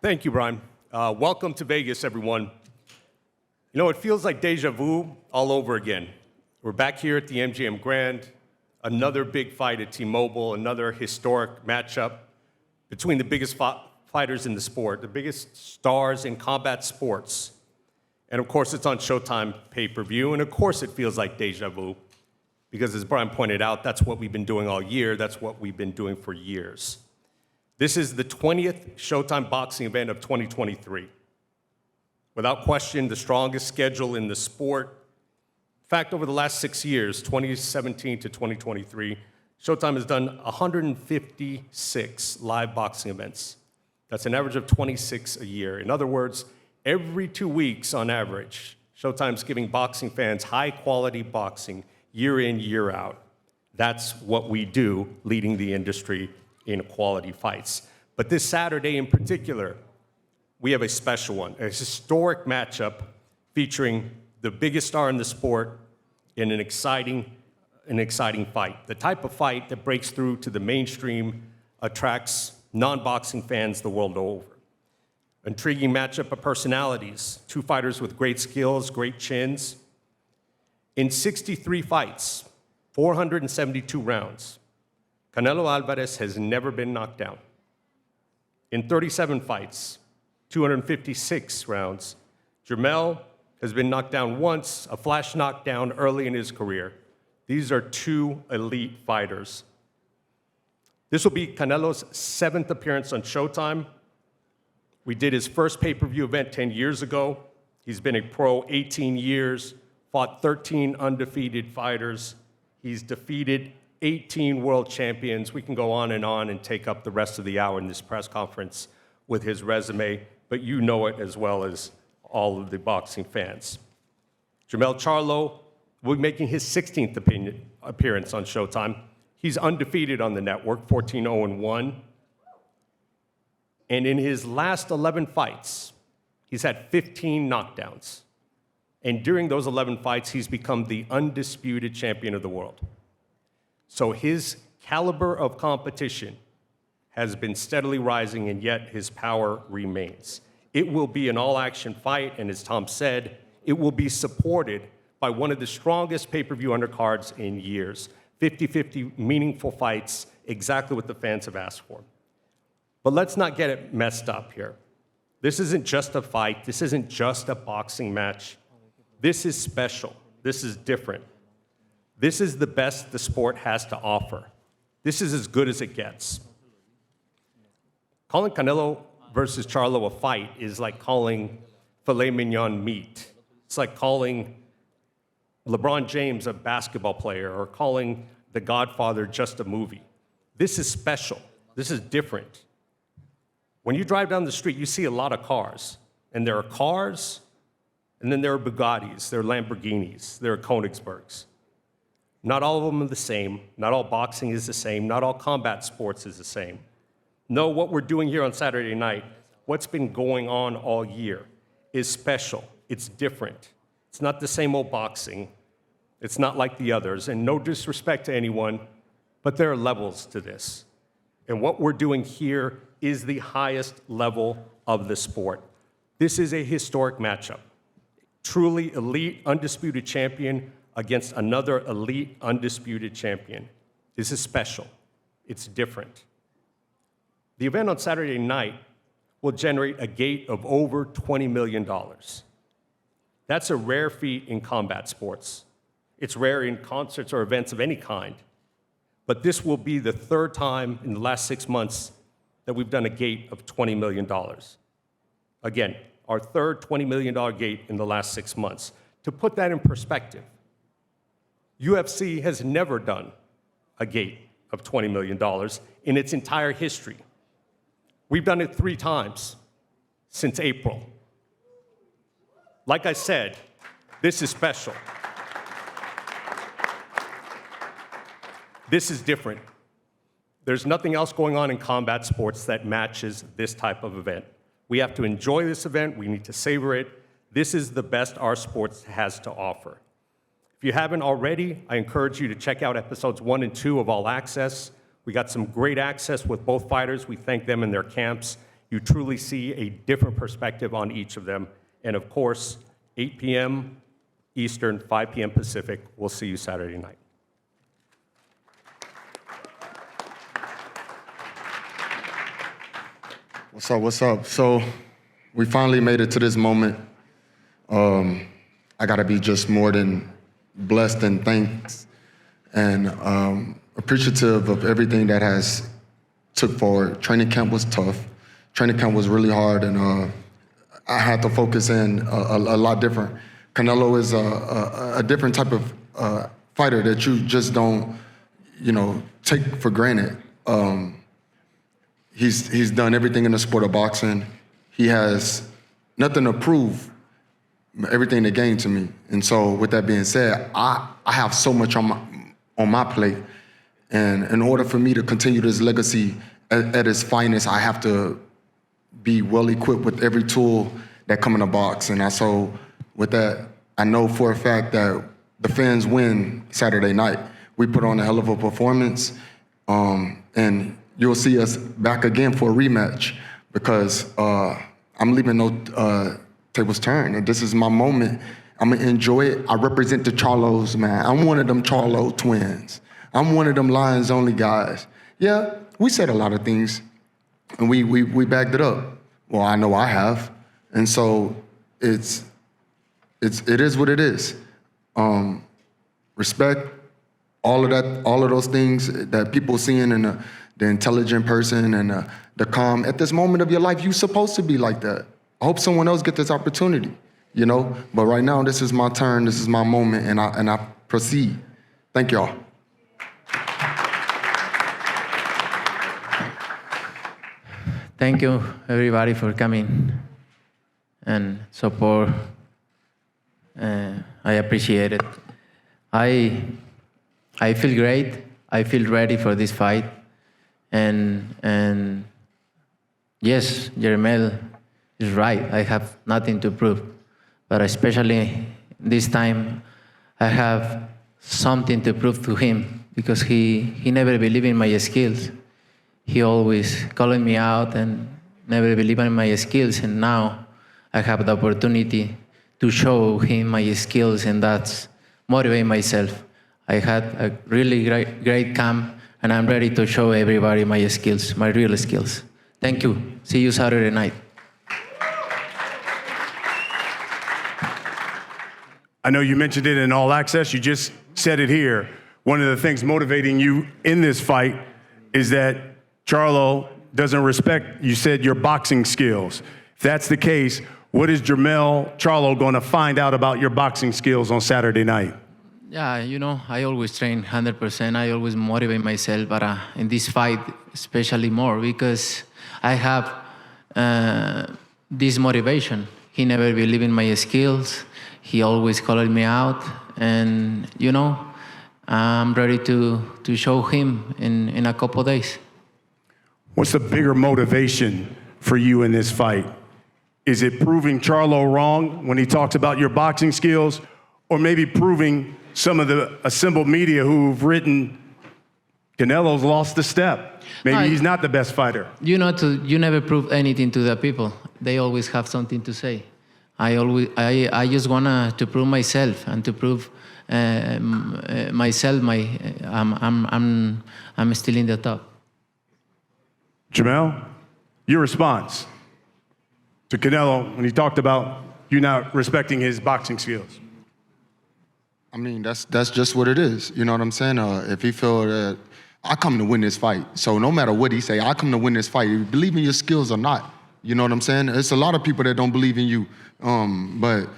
Thank you, Brian. Welcome to Vegas, everyone. You know, it feels like deja vu all over again. We're back here at the MGM Grand, another big fight at T-Mobile, another historic matchup between the biggest fighters in the sport, the biggest stars in combat sports. And of course, it's on Showtime pay-per-view, and of course it feels like deja vu, because as Brian pointed out, that's what we've been doing all year, that's what we've been doing for years. This is the 20th Showtime boxing event of 2023. Without question, the strongest schedule in the sport. In fact, over the last 6 years, 2017 to 2023, Showtime has done 156 live boxing events. That's an average of 26 a year. In other words, every 2 weeks on average, Showtime's giving boxing fans high-quality boxing year in, year out. That's what we do, leading the industry in quality fights. But this Saturday in particular, we have a special one, a historic matchup featuring the biggest star in the sport in an exciting fight. The type of fight that breaks through to the mainstream, attracts non-boxing fans the world over. Intriguing matchup of personalities, two fighters with great skills, great chins. In 63 fights, 472 rounds, Canelo Alvarez has never been knocked down. In 37 fights, 256 rounds, Jermell has been knocked down once, a flash knockdown early in his career. These are two elite fighters. This will be Canelo's 7th appearance on Showtime. We did his first pay-per-view event 10 years ago. He's been a pro 18 years, fought 13 undefeated fighters. He's defeated 18 world champions. We can go on and take up the rest of the hour in this press conference with his resume, but you know it as well as all of the boxing fans. Jermell Charlo will be making his 16th appearance on Showtime. He's undefeated on the network, 14-0-1. And in his last 11 fights, he's had 15 knockdowns. And during those 11 fights, he's become the undisputed champion of the world. So his caliber of competition has been steadily rising, and yet his power remains. It will be an all-action fight, and as Tom said, it will be supported by one of the strongest pay-per-view undercards in years. 50-50 meaningful fights, exactly what the fans have asked for. But let's not get it messed up here. This isn't just a fight. This isn't just a boxing match. This is special. This is different. This is the best the sport has to offer. This is as good as it gets. Calling Canelo versus Charlo a fight is like calling filet mignon meat. It's like calling LeBron James a basketball player or calling The Godfather just a movie. This is special. This is different. When you drive down the street, you see a lot of cars. And there are cars, and then there are Bugattis, there are Lamborghinis, there are Koenigsbergs. Not all of them are the same. Not all boxing is the same. Not all combat sports is the same. No, what we're doing here on Saturday night, what's been going on all year, is special. It's different. It's not the same old boxing. It's not like the others. And no disrespect to anyone, but there are levels to this. And what we're doing here is the highest level of the sport. This is a historic matchup. Truly elite, undisputed champion against another elite, undisputed champion. This is special. It's different. The event on Saturday night will generate a gate of over $20 million. That's a rare feat in combat sports. It's rare in concerts or events of any kind. But this will be the third time in the last 6 months that we've done a gate of $20 million. Again, our third $20 million gate in the last 6 months. To put that in perspective, UFC has never done a gate of $20 million in its entire history. We've done it 3 times since April. Like I said, this is special. This is different. There's nothing else going on in combat sports that matches this type of event. We have to enjoy this event. We need to savor it. This is the best our sports has to offer. If you haven't already, I encourage you to check out episodes 1 and 2 of All Access. We got some great access with both fighters. We thank them and their camps. you truly see a different perspective on each of them. And of course, 8 p.m. Eastern, 5 p.m. Pacific. We'll see you Saturday night. What's up, what's up? So we finally made it to this moment. I gotta be just more than blessed and thanks and appreciative of everything that has took forward. Training camp was tough. Training camp was really hard, and I had to focus in a lot different. Canelo is a different type of fighter that you just don't, take for granted. He's done everything in the sport of boxing. He has nothing to prove, everything to gain to me. And so with that being said, I have so much on my plate. And in order for me to continue this legacy at its finest, I have to be well equipped with every tool that come in the box. And so with that, I know for a fact that the fans win Saturday night. We put on a hell of a performance, and you'll see us back again for a rematch because I'm leaving no tables turn, and this is my moment. I'm gonna enjoy it. I represent the Charlos, man. I'm one of them Charlo twins. I'm one of them Lions only guys. Yeah, we said a lot of things, and we backed it up. Well, I know I have, and so it is what it is. Respect, all of those things that people seeing in the intelligent person and the calm. At this moment of your life, you're supposed to be like that. I hope someone else gets this opportunity, But right now, this is my turn, this is my moment, and I proceed. Thank y'all. Thank you, everybody, for coming and support. I appreciate it. I feel great. I feel ready for this fight. And yes, Jermell is right. I have nothing to prove. But especially this time, I have something to prove to him because he never believed in my skills. He always calling me out and never believed in my skills. And now I have the opportunity to show him my skills, and that's motivate myself. I had a really great camp, and I'm ready to show everybody my skills, my real skills. Thank you. See you Saturday night. I know you mentioned it in All Access. You just said it here. One of the things motivating you in this fight is that Charlo doesn't respect, you said, your boxing skills. If that's the case, what is Jermell Charlo going to find out about your boxing skills on Saturday night? Yeah, I always train 100%. I always motivate myself, but in this fight, especially more, because I have this motivation. He never believed in my skills. He always called me out, and I'm ready to show him in a couple of days. What's the bigger motivation for you in this fight? Is it proving Charlo wrong when he talks about your boxing skills, or maybe proving some of the assembled media who've written Canelo's lost a step? Maybe he's not the best fighter. You never prove anything to the people. They always have something to say. I just wanna to prove myself and to prove myself. I'm still in the top. Jermell, your response to Canelo when he talked about you not respecting his boxing skills? I mean, that's just what it is. You know what I'm saying? If he feel that I come to win this fight, so no matter what he say, I come to win this fight. If you believe in your skills or not, you know what I'm saying? It's a lot of people that don't believe in you, but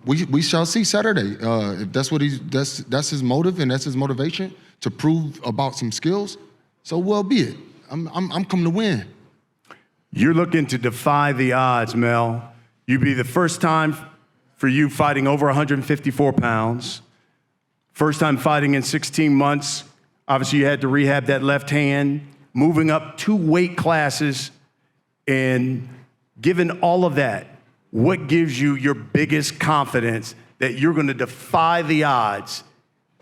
we shall see Saturday. If that's what that's his motive and that's his motivation to prove about some skills, so well be it. I'm coming to win. You're looking to defy the odds, Mel. You'd be the first time for you fighting over 154 pounds. First time fighting in 16 months. Obviously, you had to rehab that left hand, moving up 2 weight classes. And given all of that, what gives you your biggest confidence that you're going to defy the odds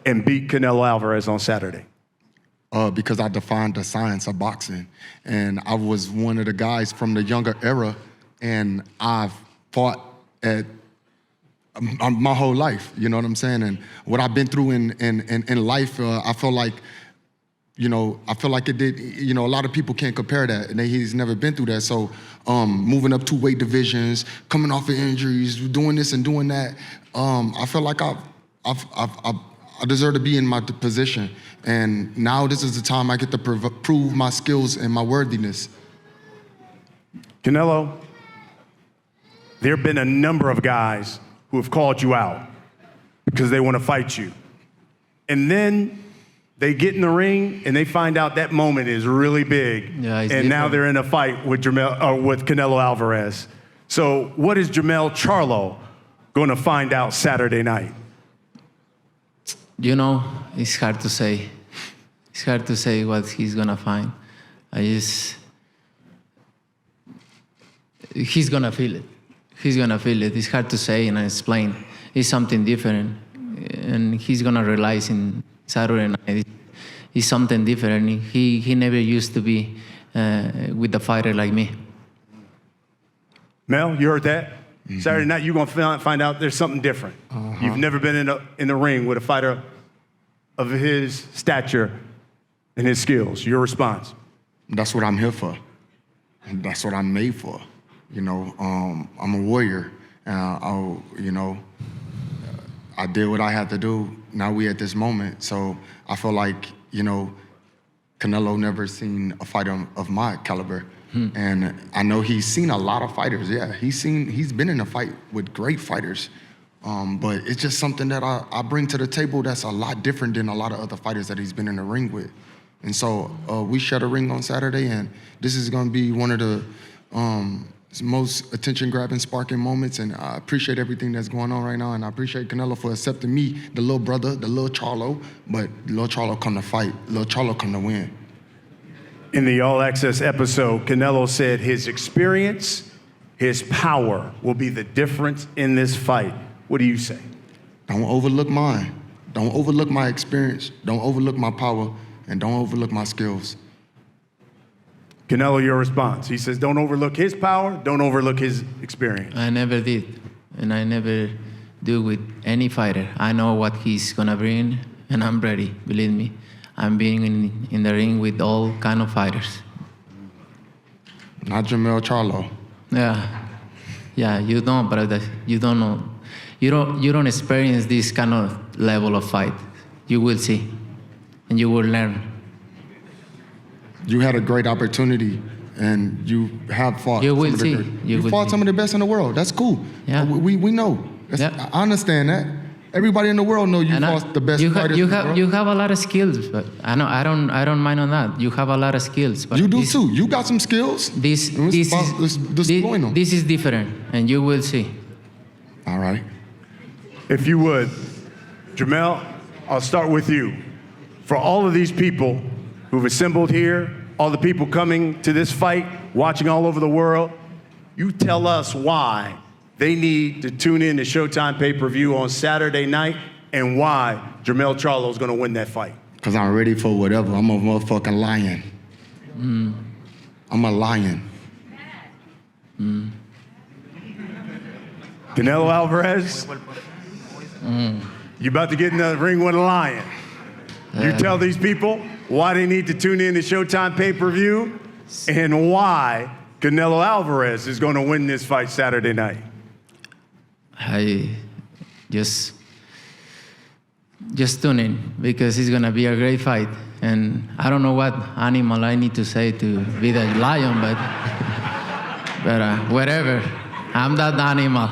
and beat Canelo Alvarez on Saturday? because I defined the science of boxing. And I was one of the guys from the younger era, and I've fought at my whole life, you know what I'm saying? And what I've been through in life, I feel like, it did, a lot of people can't compare that, and he's never been through that. So moving up 2 weight divisions, coming off of injuries, doing this and doing that, I feel like I deserve to be in my position. And now this is the time I get to prove my skills and my worthiness. Canelo, there have been a number of guys who have called you out because they want to fight you. And then they get in the ring and they find out that moment is really big. Yeah, and now they're in a fight with with Canelo Alvarez. So what is Jermell Charlo going to find out Saturday night? It's hard to say. It's hard to say what he's gonna find. He's gonna feel it. He's gonna feel it. It's hard to say and explain. It's something different, and he's gonna realize in Saturday night it's something different. He never used to be with a fighter like me. Mel, you heard that? Mm-hmm. Saturday night, you're gonna find out there's something different. You've never been in the ring with a fighter of his stature and his skills. Your response? That's what I'm here for. That's what I'm made for. I'm a warrior. I did what I had to do. Now we at this moment. So I feel like, Canelo never seen a fighter of my caliber. And I know he's seen a lot of fighters. Yeah, he's been in a fight with great fighters. But it's just something that I bring to the table that's a lot different than a lot of other fighters that he's been in the ring with. And so we share a ring on Saturday, and this is going to be one of the most attention-grabbing, sparking moments. And I appreciate everything that's going on right now, and I appreciate Canelo for accepting me, the little brother, the little Charlo. But little Charlo come to fight. Little Charlo come to win. In the All Access episode, Canelo said his experience, his power will be the difference in this fight. What do you say? Don't overlook mine. Don't overlook my experience. Don't overlook my power, and don't overlook my skills. Canelo, your response. He says, don't overlook his power, don't overlook his experience. I never did, and I never do with any fighter. I know what he's gonna bring, and I'm ready, believe me. I'm being in the ring with all kind of fighters. Not Jermell Charlo. Yeah, you don't, brother. You don't know. You don't experience this kind of level of fight. You will see, and you will learn. You had a great opportunity, and you have fought. You will see. You fought some of the best in the world. That's cool. Yeah. We know. Yeah. I understand that. Everybody in the world know you fought the best fighters in the world. You have a lot of skills, but I don't mind on that. You have a lot of skills. But you do too. You got some skills. This is different, and you will see. All right. If you would, Jermell, I'll start with you. For all of these people who've assembled here, all the people coming to this fight, watching all over the world, you tell us why they need to tune in to Showtime pay-per-view on Saturday night and why Jermell Charlo is going to win that fight. Because I'm ready for whatever. I'm a motherfucking lion. I'm a lion. Canelo Alvarez, you about to get in the ring with a lion. You tell these people why they need to tune in to Showtime pay-per-view and why Canelo Alvarez is going to win this fight Saturday night. I just tune in because it's gonna be a great fight, and I don't know what animal I need to say to be the lion, but whatever. I'm that animal.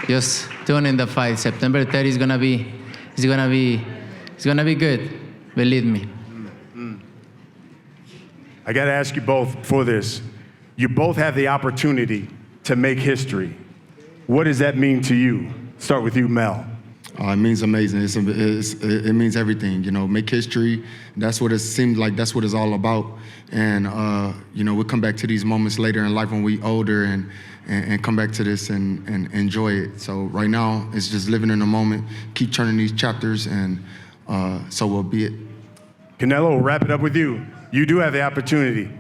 Just tune in the fight. September 30 is gonna be good. Believe me. I got to ask you both for this. You both have the opportunity to make history. What does that mean to you? Start with you, Mel. It means amazing. It means everything. Make history. That's what it seems like. That's what it's all about. And we'll come back to these moments later in life when we older and come back to this and enjoy it. So right now, it's just living in the moment. Keep turning these chapters, and so will be it. Canelo, we'll wrap it up with you. You do have the opportunity.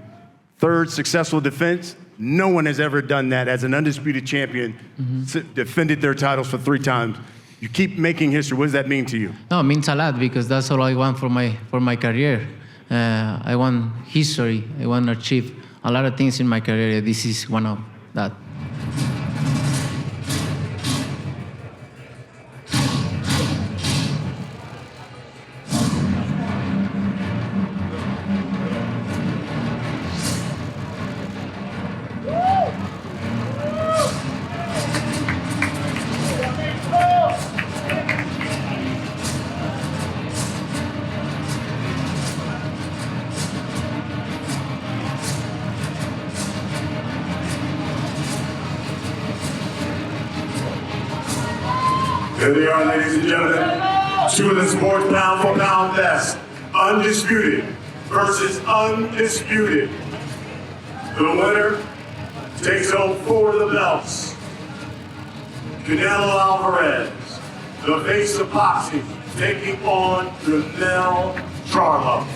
Third successful defense. No one has ever done that as an undisputed champion, defended their titles for 3 times. You keep making history. What does that mean to you? No, it means a lot because that's all I want for my career. I want history. I want to achieve a lot of things in my career. This is one of that. Here they are, ladies and gentlemen. 2 of the sport's pound-for-pound best. Undisputed versus undisputed. The winner takes home 4 of the belts. Canelo Alvarez, the face of boxing, taking on Jermell Charlo.